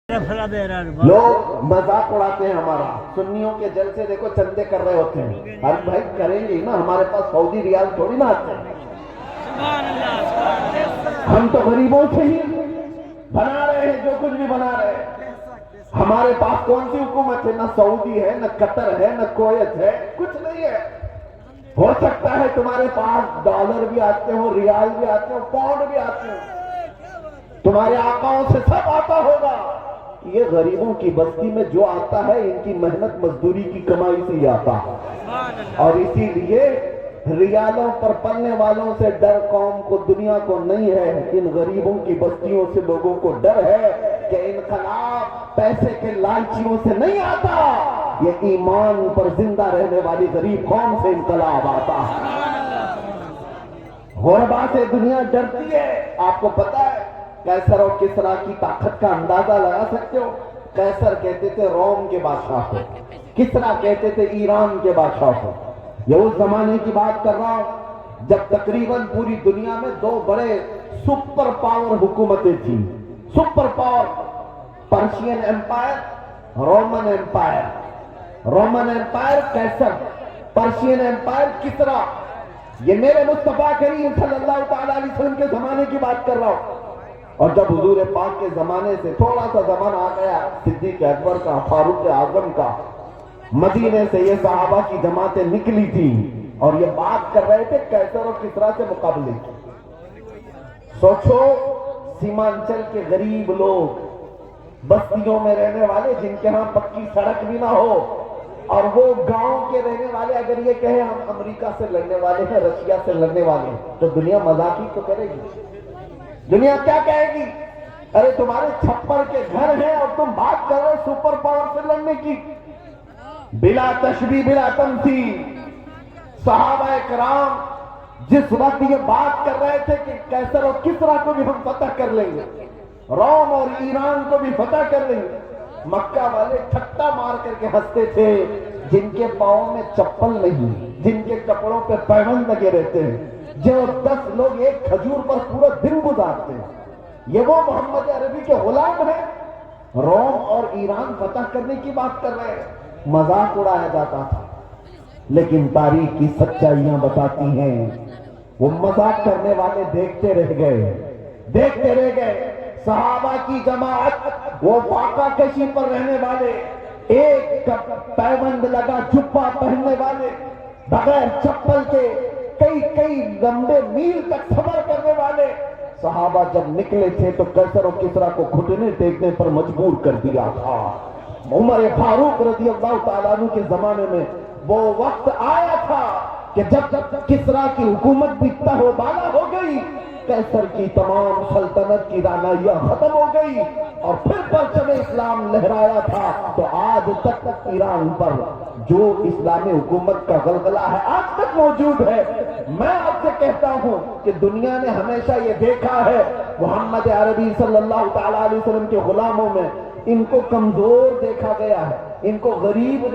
لوگ مذاق اڑاتے ہیں ہمارا، سنیوں کے جلسے دیکھو چندے کر رہے ہوتے ہیں، ہر بھائی کریں گے نا، ہمارے پاس سعودی ریال تھوڑی نہ آتے ہیں، ہم تو غریبوں سے ہی بنا رہے ہیں جو کچھ بھی بنا رہے ہیں۔ ہمارے پاس کون سی حکومت ہے؟ نہ سعودی ہے، نہ قطر ہے، نہ کویت ہے، کچھ نہیں ہے۔ ہو سکتا ہے تمہارے پاس ڈالر بھی آتے ہوں، ریال بھی آتے ہوں، پاؤنڈ بھی آتے ہوں، تمہارے آقاؤں سے سب آتا ہوگا۔ یہ غریبوں کی بستی میں جو آتا ہے ان کی محنت مزدوری کی کمائی سے ہی آتا ہے، اور اسی لیے ریالوں پر پلنے والوں سے ڈر قوم کو، دنیا کو نہیں ہے، ان غریبوں کی بستیوں سے لوگوں کو ڈر ہے کہ انقلاب پیسے کے لالچیوں سے نہیں آتا، یہ ایمان پر زندہ رہنے والی غریب قوم سے انقلاب آتا ہے۔ غربا سے دنیا ڈرتی ہے۔ آپ کو پتا ہے قیصر اور کسریٰ کی طاقت کا اندازہ لگا سکتے ہو؟ قیصر کہتے تھے روم کے بادشاہ کو، کسریٰ کہتے تھے ایران کے بادشاہ کو۔ یہ اس زمانے کی بات کر رہا ہوں جب تقریباً پوری دنیا میں دو بڑے سپر پاور حکومتیں تھیں، super power, Persian empire, Roman empire. Roman empire قیصر، پرشین ایمپائر کسریٰ۔ یہ میرے مصطفیٰ کریم صلی اللہ تعالیٰ علیہ وسلم کے زمانے کی بات کر رہا ہوں، اور جب حضور پاک کے زمانے سے تھوڑا سا زمانہ آ گیا صدیق اکبر کا، فاروق اعظم کا، مدینے سے یہ صحابہ کی جماعتیں نکلی تھی اور یہ بات کر رہے تھے قیصر اور کسریٰ سے مقابلے کی۔ سوچو سیمانچل کے غریب لوگ، بستیوں میں رہنے والے جن کے ہاں پکی سڑک بھی نہ ہو، اور وہ گاؤں کے رہنے والے اگر یہ کہیں ہم امریکہ سے لڑنے والے ہیں، رشیا سے لڑنے والے ہیں، تو دنیا مذاق ہی تو کرے گی۔ دنیا کیا کہے گی؟ ارے تمہارے چھپر کے گھر ہیں اور تم بات کر رہے سپر پاور سے لڑنے کی۔ بلا تشبیہ بلا تمثیل صحابہ کرام جس وقت یہ بات کر رہے تھے کہ قیصر اور کسریٰ کو بھی ہم فتح کر لیں گے، روم اور ایران کو بھی فتح کر لیں گے، مکہ والے ٹھٹا مار کر کے ہنستے تھے، جن کے پاؤں میں چپل نہیں، جن کے کپڑوں پہ پیوند لگے رہتے ہیں، جو 10 لوگ ایک کھجور پر پورا دن گزارتے ہیں، یہ وہ محمد عربی کے غلام ہیں۔ روم اور ایران فتح کرنے کی بات کر رہے ہیں، مذاق اڑایا جاتا تھا، لیکن تاریخ کی سچائیاں بتاتی ہیں وہ مذاق کرنے والے دیکھتے رہ گئے۔ صحابہ کی جماعت، وہ فاقہ کشی پر رہنے والے، ایک پیوند لگا جبہ پہننے والے، بغیر چپل کے کئی لمبے میل تک سفر کرنے والے صحابہ جب نکلے تھے تو قیصر اور کسریٰ کو گھٹنے ٹیکنے پر مجبور کر دیا تھا۔ عمر فاروق رضی اللہ تعالیٰ عنہ کے زمانے میں وہ وقت آیا تھا کہ جب کسریٰ کی حکومت بھی تہو بالا ہو گئی، قیصر کی تمام سلطنت کی دانائیاں ختم ہو گئی اور پھر پرچم اسلام لہرایا تھا، تو آج تک ایران پر جو اسلامی حکومت کا غلغلہ ہے آج تک موجود ہے۔ میں آپ سے کہتا ہوں کہ دنیا نے ہمیشہ یہ دیکھا ہے محمد عربی صلی اللہ تعالیٰ علیہ وسلم کے غلاموں میں ان کو کمزور دیکھا گیا ہے، ان کو غریب